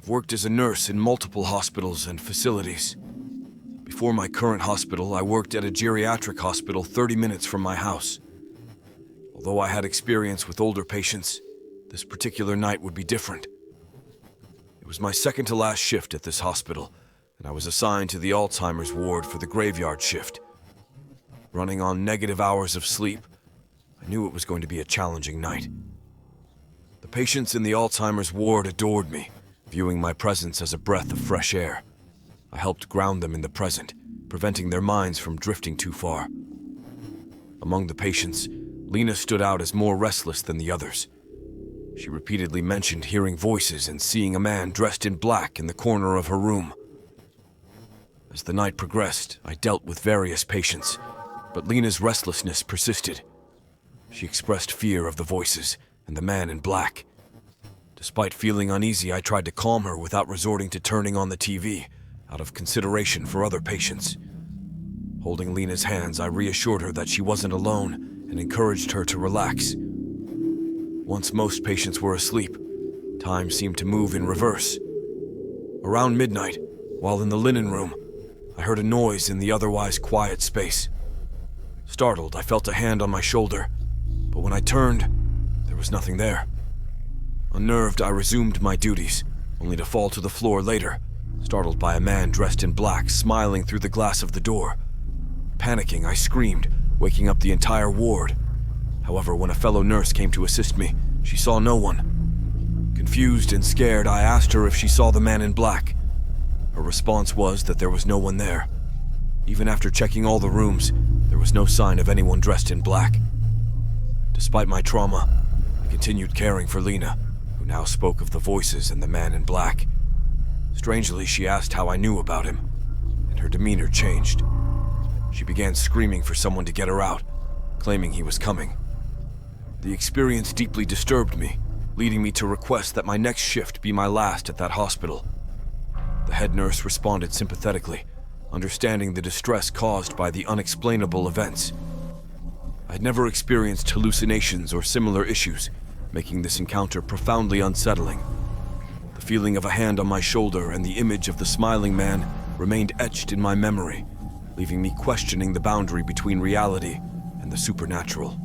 I've worked as a nurse in multiple hospitals and facilities. Before my current hospital, I worked at a geriatric hospital 30 minutes from my house. Although I had experience with older patients, this particular night would be different. It was my second to last shift at this hospital, and I was assigned to the Alzheimer's ward for the graveyard shift. Running on negative hours of sleep, I knew it was going to be a challenging night. The patients in the Alzheimer's ward adored me, viewing my presence as a breath of fresh air. I helped ground them in the present, preventing their minds from drifting too far. Among the patients, Lena stood out as more restless than the others. She repeatedly mentioned hearing voices and seeing a man dressed in black in the corner of her room. As the night progressed, I dealt with various patients, but Lena's restlessness persisted. She expressed fear of the voices and the man in black. Despite feeling uneasy, I tried to calm her without resorting to turning on the TV, out of consideration for other patients. Holding Lena's hands, I reassured her that she wasn't alone and encouraged her to relax. Once most patients were asleep, time seemed to move in reverse. Around midnight, while in the linen room, I heard a noise in the otherwise quiet space. Startled, I felt a hand on my shoulder, but when I turned, there was nothing there. Unnerved, I resumed my duties, only to fall to the floor later, startled by a man dressed in black smiling through the glass of the door. Panicking, I screamed, waking up the entire ward. However, when a fellow nurse came to assist me, she saw no one. Confused and scared, I asked her if she saw the man in black. Her response was that there was no one there. Even after checking all the rooms, there was no sign of anyone dressed in black. Despite my trauma, I continued caring for Lena, who now spoke of the voices and the man in black. Strangely, she asked how I knew about him, and her demeanor changed. She began screaming for someone to get her out, claiming he was coming. The experience deeply disturbed me, leading me to request that my next shift be my last at that hospital. The head nurse responded sympathetically, understanding the distress caused by the unexplainable events. I had never experienced hallucinations or similar issues, making this encounter profoundly unsettling. The feeling of a hand on my shoulder and the image of the smiling man remained etched in my memory, leaving me questioning the boundary between reality and the supernatural.